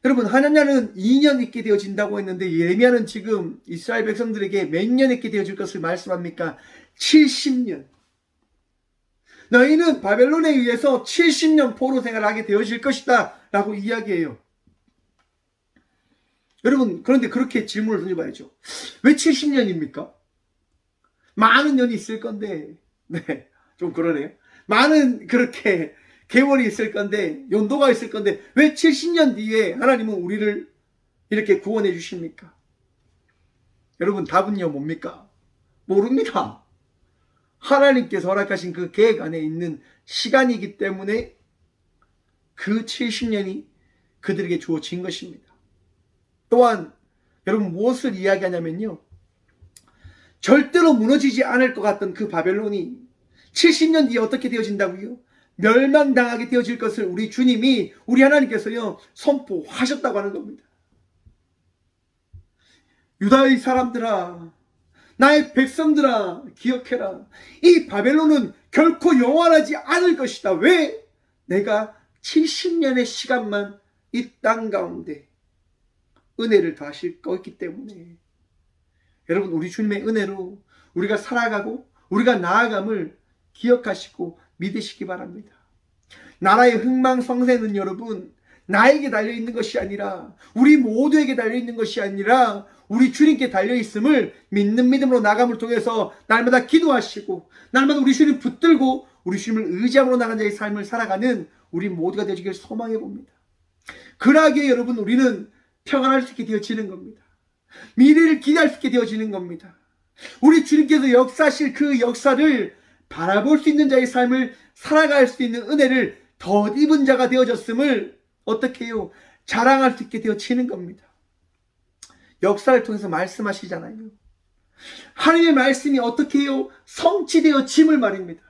여러분, 하나냐는 2년 있게 되어진다고 했는데 예레미야는 지금 이스라엘 백성들에게 몇 년 있게 되어질 것을 말씀합니까? 70년. 너희는 바벨론에 의해서 70년 포로 생활하게 되어질 것이다 라고 이야기해요. 여러분, 그런데 그렇게 질문을 던져봐야죠. 왜 70년입니까? 많은 년이 있을 건데, 네, 좀 그러네요. 많은 그렇게 개월이 있을 건데, 연도가 있을 건데, 왜 70년 뒤에 하나님은 우리를 이렇게 구원해 주십니까? 여러분, 답은요, 뭡니까? 모릅니다. 하나님께서 허락하신 그 계획 안에 있는 시간이기 때문에 그 70년이 그들에게 주어진 것입니다. 또한 여러분 무엇을 이야기하냐면요, 절대로 무너지지 않을 것 같던 그 바벨론이 70년 뒤에 어떻게 되어진다고요? 멸망당하게 되어질 것을 우리 주님이, 우리 하나님께서요 선포하셨다고 하는 겁니다. 유다의 사람들아, 나의 백성들아, 기억해라. 이 바벨론은 결코 영원하지 않을 것이다. 왜? 내가 70년의 시간만 이 땅 가운데 은혜를 더하실 거기 때문에. 여러분, 우리 주님의 은혜로 우리가 살아가고 우리가 나아감을 기억하시고 믿으시기 바랍니다. 나라의 흥망성쇠는 여러분, 나에게 달려있는 것이 아니라, 우리 모두에게 달려있는 것이 아니라 우리 주님께 달려있음을 믿는 믿음으로 나감을 통해서 날마다 기도하시고 날마다 우리 주님 붙들고 우리 주님을 의지함으로 나가는 자의 삶을 살아가는 우리 모두가 되시길 소망해 봅니다. 그러하기에 여러분, 우리는 평안할 수 있게 되어지는 겁니다. 미래를 기대할 수 있게 되어지는 겁니다. 우리 주님께서 역사하실 그 역사를 바라볼 수 있는 자의 삶을 살아갈 수 있는 은혜를 덧입은 자가 되어졌음을 어떻게 해요? 자랑할 수 있게 되어지는 겁니다. 역사를 통해서 말씀하시잖아요. 하나님의 말씀이 어떻게 해요? 성취되어짐을 말입니다.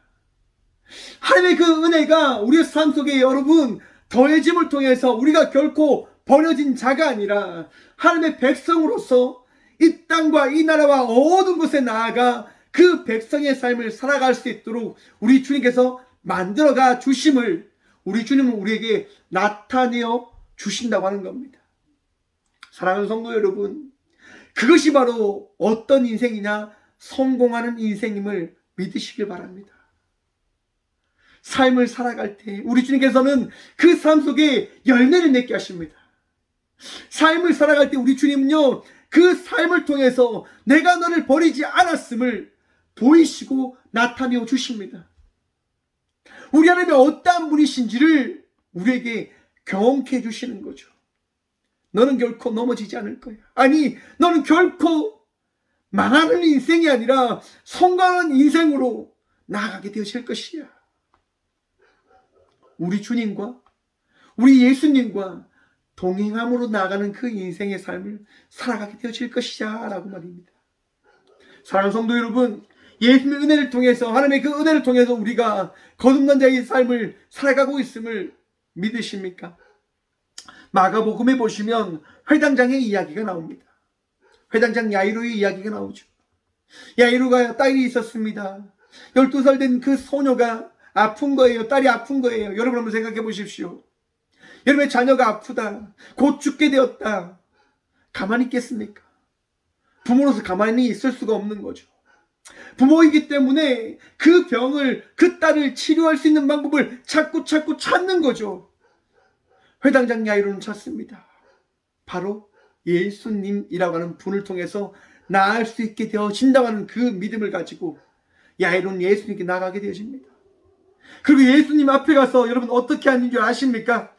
하나님의 그 은혜가 우리의 삶 속에 여러분 더해짐을 통해서 우리가 결코 버려진 자가 아니라 하나님의 백성으로서 이 땅과 이 나라와 어두운 곳에 나아가 그 백성의 삶을 살아갈 수 있도록 우리 주님께서 만들어가 주심을 우리 주님은 우리에게 나타내어 주신다고 하는 겁니다. 사랑하는 성도 여러분, 그것이 바로 어떤 인생이냐? 성공하는 인생임을 믿으시길 바랍니다. 삶을 살아갈 때 우리 주님께서는 그 삶 속에 열매를 맺게 하십니다. 삶을 살아갈 때 우리 주님은요, 그 삶을 통해서 내가 너를 버리지 않았음을 보이시고 나타내어 주십니다. 우리 하나님이 어떠한 분이신지를 우리에게 경험케 해주시는 거죠. 너는 결코 넘어지지 않을 거야. 아니, 너는 결코 망하는 인생이 아니라 성공하는 인생으로 나아가게 되어질 것이야. 우리 주님과 우리 예수님과 동행함으로 나아가는 그 인생의 삶을 살아가게 되어질 것이야 라고 말입니다. 사랑하는 성도 여러분, 예수님의 은혜를 통해서, 하나님의 그 은혜를 통해서 우리가 거듭난 자의 삶을 살아가고 있음을 믿으십니까? 마가복음에 보시면 회당장의 이야기가 나옵니다. 회당장 야이로의 이야기가 나오죠. 야이로가 딸이 있었습니다. 12살 된 그 소녀가 아픈 거예요. 딸이 아픈 거예요. 여러분 한번 생각해 보십시오. 여러분의 자녀가 아프다, 곧 죽게 되었다, 가만히 있겠습니까? 부모로서 가만히 있을 수가 없는 거죠. 부모이기 때문에 그 병을, 그 딸을 치료할 수 있는 방법을 자꾸 찾는 거죠. 회당장 야이로는 찾습니다. 바로 예수님이라고 하는 분을 통해서 나을 수 있게 되어진다고 하는 그 믿음을 가지고 야이로는 예수님께 나가게 되어집니다. 그리고 예수님 앞에 가서 여러분 어떻게 하는 줄 아십니까?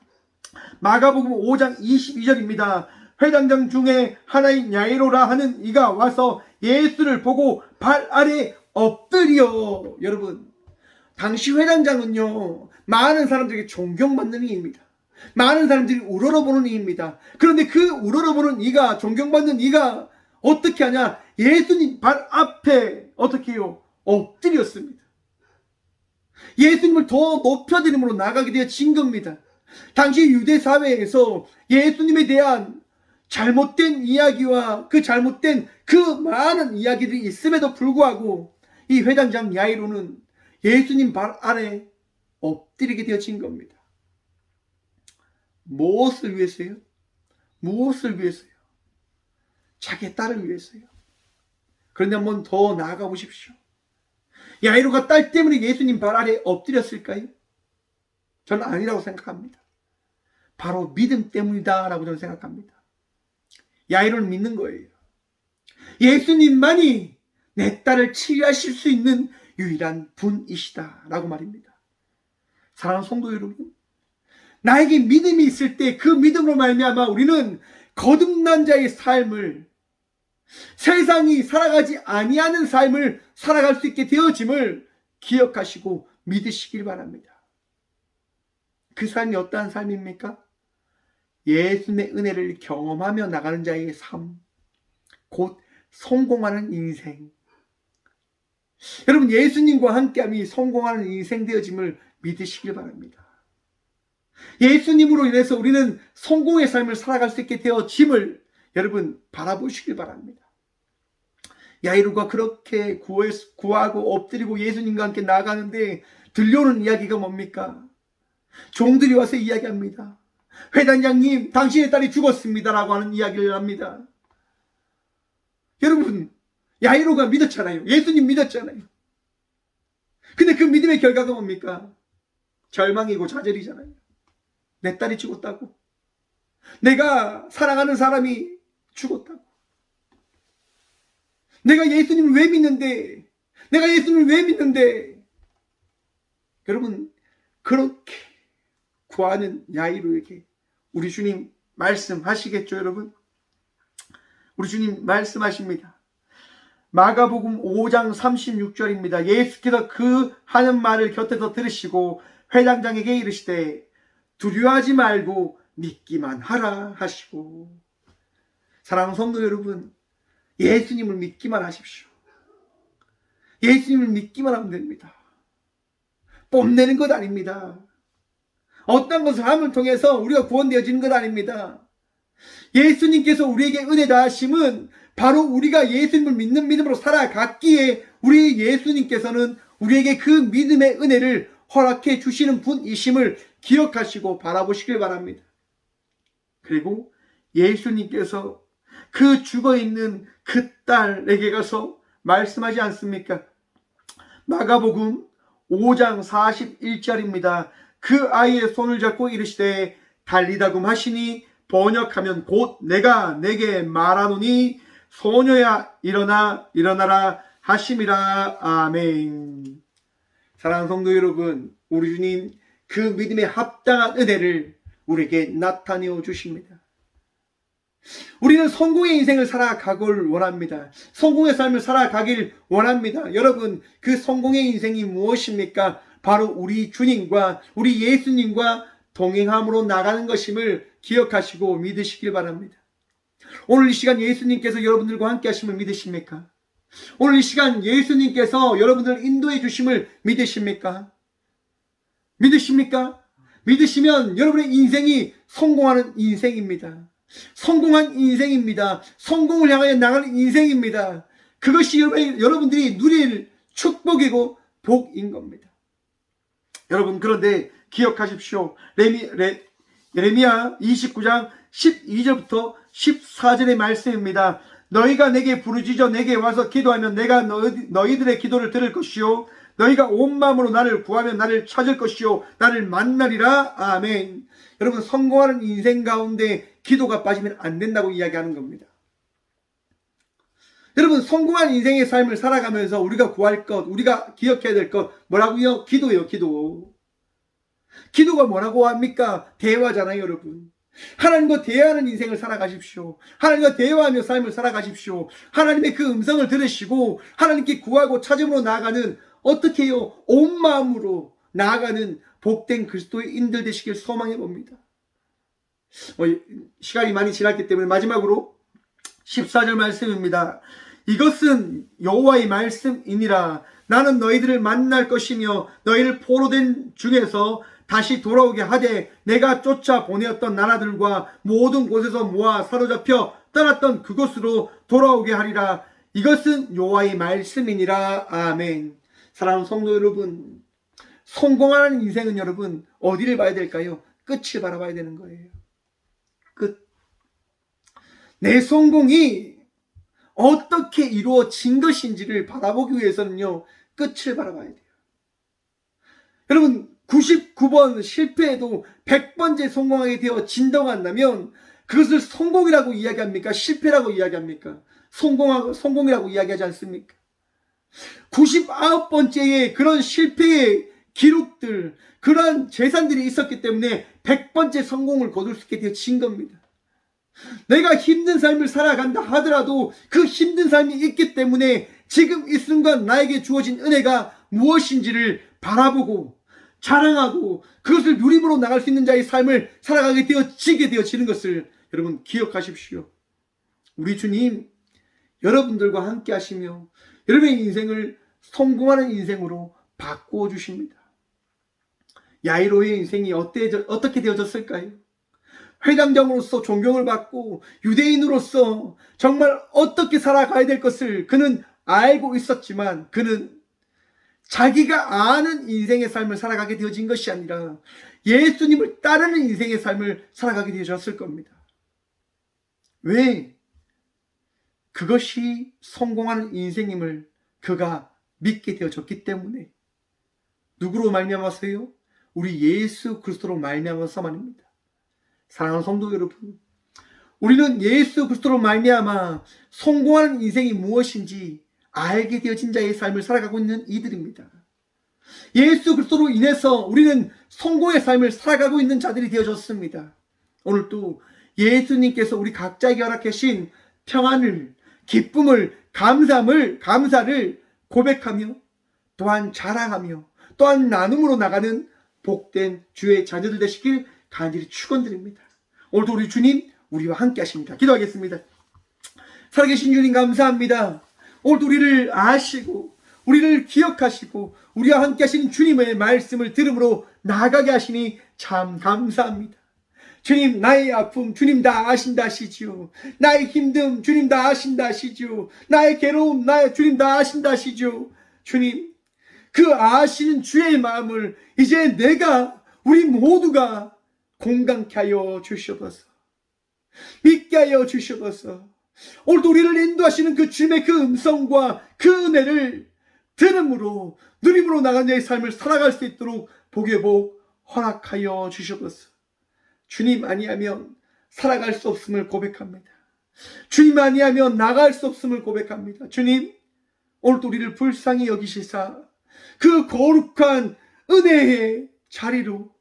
마가복음 5장 22절입니다. 회당장 중에 하나인 야이로라 하는 이가 와서 예수를 보고 발 아래 엎드려. 여러분, 당시 회당장은요, 많은 사람들에게 존경받는 이입니다. 많은 사람들이 우러러보는 이입니다. 그런데 그 우러러보는 이가, 존경받는 이가 어떻게 하냐? 예수님 발 앞에 어떻게 해요? 엎드렸습니다. 예수님을 더 높여드림으로 나가게 되어진 겁니다. 당시 유대 사회에서 예수님에 대한 잘못된 이야기와 그 잘못된 그 많은 이야기들이 있음에도 불구하고 이 회당장 야이로는 예수님 발 아래 엎드리게 되어진 겁니다. 무엇을 위해서요? 무엇을 위해서요? 자기의 딸을 위해서요. 그런데 한번 더 나아가 보십시오. 야이로가 딸 때문에 예수님 발 아래 엎드렸을까요? 저는 아니라고 생각합니다. 바로 믿음 때문이다라고 저는 생각합니다. 야이로는 믿는 거예요. 예수님만이 내 딸을 치유하실 수 있는 유일한 분이시다라고 말입니다. 사랑하는 성도 여러분, 나에게 믿음이 있을 때 그 믿음으로 말미암아 우리는 거듭난 자의 삶을, 세상이 살아가지 아니하는 삶을 살아갈 수 있게 되어짐을 기억하시고 믿으시길 바랍니다. 그 삶이 어떠한 삶입니까? 예수님의 은혜를 경험하며 나가는 자의 삶, 곧 성공하는 인생. 여러분, 예수님과 함께함이 성공하는 인생 되어짐을 믿으시길 바랍니다. 예수님으로 인해서 우리는 성공의 삶을 살아갈 수 있게 되어짐을 여러분 바라보시길 바랍니다. 야이로가 그렇게 구하고 엎드리고 예수님과 함께 나아가는데 들려오는 이야기가 뭡니까? 종들이 와서 이야기합니다. 회당장님, 당신의 딸이 죽었습니다라고 하는 이야기를 합니다. 여러분, 야이로가 믿었잖아요. 예수님 믿었잖아요. 근데 그 믿음의 결과가 뭡니까? 절망이고 좌절이잖아요. 내 딸이 죽었다고. 내가 사랑하는 사람이 죽었다고. 내가 예수님을 왜 믿는데? 내가 예수님을 왜 믿는데? 여러분, 그렇게 구하는 야이로에게 우리 주님 말씀하시겠죠, 여러분? 우리 주님 말씀하십니다. 마가복음 5장 36절입니다. 예수께서 그 하는 말을 곁에서 들으시고 회당장에게 이르시되 두려워하지 말고 믿기만 하라 하시고. 사랑하는 성도 여러분, 예수님을 믿기만 하십시오. 예수님을 믿기만 하면 됩니다. 뽐내는 것 아닙니다. 어떤 것을 함을 통해서 우리가 구원되어지는 것 아닙니다. 예수님께서 우리에게 은혜 다하심은 바로 우리가 예수님을 믿는 믿음으로 살아갔기에 우리 예수님께서는 우리에게 그 믿음의 은혜를 허락해 주시는 분이심을 기억하시고 바라보시길 바랍니다. 그리고 예수님께서 그 죽어있는 그 딸에게 가서 말씀하지 않습니까? 마가복음 5장 41절입니다. 그 아이의 손을 잡고 이르시되 달리다금 하시니 번역하면 곧 내가 내게 말하노니 소녀야 일어나라 하심이라. 아멘. 사랑하는 성도 여러분, 우리 주님 그 믿음에 합당한 은혜를 우리에게 나타내어 주십니다. 우리는 성공의 인생을 살아가길 원합니다. 성공의 삶을 살아가길 원합니다. 여러분, 그 성공의 인생이 무엇입니까? 바로 우리 주님과 우리 예수님과 동행함으로 나가는 것임을 기억하시고 믿으시길 바랍니다. 오늘 이 시간 예수님께서 여러분들과 함께 하심을 믿으십니까? 오늘 이 시간 예수님께서 여러분들을 인도해 주심을 믿으십니까? 믿으십니까? 믿으시면 여러분의 인생이 성공하는 인생입니다. 성공한 인생입니다. 성공을 향하여 나가는 인생입니다. 그것이 여러분들이 누릴 축복이고 복인 겁니다. 여러분, 그런데 기억하십시오. 예레미야 29장 12절부터 14절의 말씀입니다. 너희가 내게 부르짖어 내게 와서 기도하면 내가 너희들의 기도를 들을 것이요 너희가 온 마음으로 나를 구하면 나를 찾을 것이요 나를 만나리라. 아멘. 여러분, 성공하는 인생 가운데 기도가 빠지면 안 된다고 이야기하는 겁니다. 여러분, 성공한 인생의 삶을 살아가면서 우리가 구할 것, 우리가 기억해야 될 것 뭐라고요? 기도예요. 기도. 기도가 뭐라고 합니까? 대화잖아요, 여러분. 하나님과 대화하는 인생을 살아가십시오. 하나님과 대화하며 삶을 살아가십시오. 하나님의 그 음성을 들으시고 하나님께 구하고 찾음으로 나아가는, 어떻게 해요? 온 마음으로 나아가는 복된 그리스도의 인들 되시길 소망해 봅니다. 시간이 많이 지났기 때문에 마지막으로 14절 말씀입니다. 이것은 여호와의 말씀이니라. 나는 너희들을 만날 것이며 너희를 포로된 중에서 다시 돌아오게 하되 내가 쫓아 보내었던 나라들과 모든 곳에서 모아 사로잡혀 떠났던 그곳으로 돌아오게 하리라. 이것은 여호와의 말씀이니라. 아멘. 사랑하는 성도 여러분, 성공하는 인생은 여러분 어디를 봐야 될까요? 끝을 바라봐야 되는 거예요. 끝. 내 성공이 어떻게 이루어진 것인지를 바라보기 위해서는요, 끝을 바라봐야 돼요. 여러분, 99번 실패해도 100번째 성공하게 되어진다고 한다면 그것을 성공이라고 이야기합니까? 실패라고 이야기합니까? 성공이라고 이야기하지 않습니까? 99번째의 그런 실패의 기록들, 그런 재산들이 있었기 때문에 100번째 성공을 거둘 수 있게 되어진 겁니다. 내가 힘든 삶을 살아간다 하더라도 그 힘든 삶이 있기 때문에 지금 이 순간 나에게 주어진 은혜가 무엇인지를 바라보고 자랑하고 그것을 누림으로 나갈 수 있는 자의 삶을 살아가게 되어지는 것을 여러분 기억하십시오. 우리 주님 여러분들과 함께 하시며 여러분의 인생을 성공하는 인생으로 바꾸어 주십니다. 야이로의 인생이 어떻게 되어졌을까요? 회당장으로서 존경을 받고 유대인으로서 정말 어떻게 살아가야 될 것을 그는 알고 있었지만 그는 자기가 아는 인생의 삶을 살아가게 되어진 것이 아니라 예수님을 따르는 인생의 삶을 살아가게 되어졌을 겁니다. 왜? 그것이 성공하는 인생임을 그가 믿게 되어졌기 때문에. 누구로 말미암아서요? 우리 예수 그리스도로 말미암아서만입니다. 사랑하는 성도 여러분, 우리는 예수 그리스도로 말미암아 성공하는 인생이 무엇인지 알게 되어진 자의 삶을 살아가고 있는 이들입니다. 예수 그리스도로 인해서 우리는 성공의 삶을 살아가고 있는 자들이 되어졌습니다. 오늘 또 예수님께서 우리 각자에게 허락하신 평안을, 기쁨을, 감사를 고백하며 또한 자랑하며 또한 나눔으로 나가는 복된 주의 자녀들 되시길 간절히 축원드립니다. 오늘도 우리 주님 우리와 함께 하십니다. 기도하겠습니다. 살아계신 주님 감사합니다. 오늘도 우리를 아시고 우리를 기억하시고 우리와 함께 하신 주님의 말씀을 들음으로 나아가게 하시니 참 감사합니다. 주님, 나의 아픔 주님 다 아신다 하시지요. 나의 힘듦 주님 다 아신다 하시지요. 나의 괴로움 주님 다 아신다 하시지요. 주님, 그 아시는 주의 마음을 이제 우리 모두가 공감케 하여 주시옵소서. 믿게 하여 주시옵소서. 오늘도 우리를 인도하시는 그 주님의 그 음성과 그 은혜를 들음으로 누림으로 나간 자의 삶을 살아갈 수 있도록 복의 복 허락하여 주시옵소서. 주님 아니하면 살아갈 수 없음을 고백합니다. 주님 아니하면 나갈 수 없음을 고백합니다. 주님, 오늘도 우리를 불쌍히 여기시사 그 거룩한 은혜의 자리로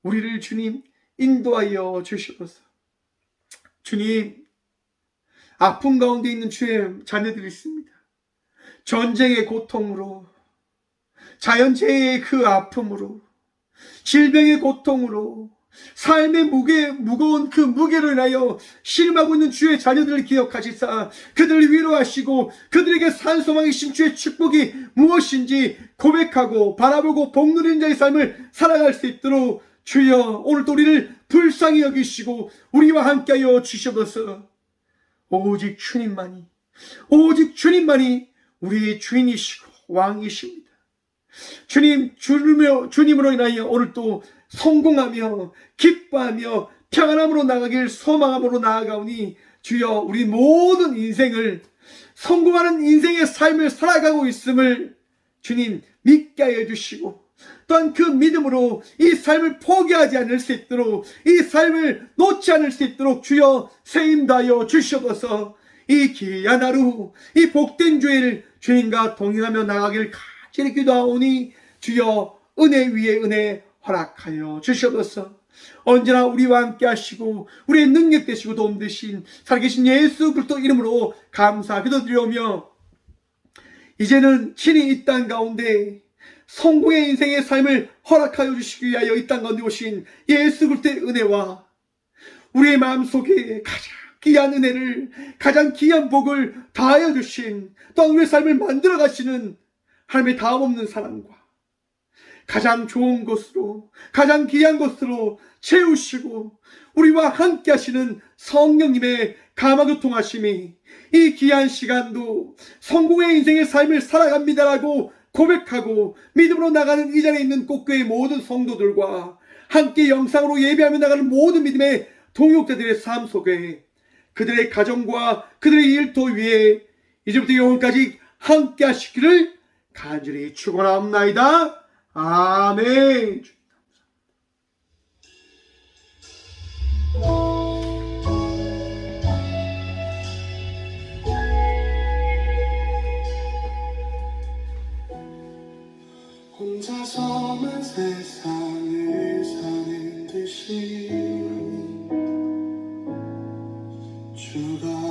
우리를 주님 인도하여 주시옵소서. 주님, 아픔 가운데 있는 주의 자녀들이 있습니다. 전쟁의 고통으로, 자연재해의 그 아픔으로, 질병의 고통으로, 삶의 무거운 그 무게로 인하여 신음하고 있는 주의 자녀들을 기억하시사 그들을 위로하시고 그들에게 산소망이신 주의 축복이 무엇인지 고백하고 바라보고 복 누리는 자의 삶을 살아갈 수 있도록 주여 오늘도 우리를 불쌍히 여기시고 우리와 함께하여 주시옵소서. 오직 주님만이 우리의 주인이시고 왕이십니다. 주님으로 인하여 오늘도 성공하며 기뻐하며 평안함으로 나가길 소망함으로 나아가오니 주여 우리 모든 인생을 성공하는 인생의 삶을 살아가고 있음을 주님 믿게 하여 주시고 또한 그 믿음으로 이 삶을 포기하지 않을 수 있도록 이 삶을 놓지 않을 수 있도록 주여 세임하여 주시옵소서. 이 귀한 하루 이 복된 주일 주님과 동행하며 나가길 간절히 기도하오니 주여 은혜 위에 은혜 허락하여 주시옵소서. 언제나 우리와 함께 하시고 우리의 능력 되시고 도움 되신 살아계신 예수 그리스도 이름으로 감사 기도드리오며 이제는 친히 이 땅 가운데 성공의 인생의 삶을 허락하여 주시기 위하여 이 땅 가운데 오신 예수 그리스도의 은혜와 우리의 마음속에 가장 귀한 은혜를, 가장 귀한 복을 다하여 주신, 또 우리의 삶을 만들어 가시는 하나님의 다음없는 사랑과 가장 좋은 것으로, 가장 귀한 것으로 채우시고 우리와 함께 하시는 성령님의 감화교통하심이 이 귀한 시간도 성공의 인생의 삶을 살아갑니다라고 고백하고 믿음으로 나가는 이 자리에 있는 꽃교회 모든 성도들과 함께 영상으로 예배하며 나가는 모든 믿음의 동역자들의 삶 속에 그들의 가정과 그들의 일터 위에 이제부터 영원까지 함께 하시기를 간절히 축원하옵나이다. 아멘. 혼자서만 세상을 사는 듯이 주가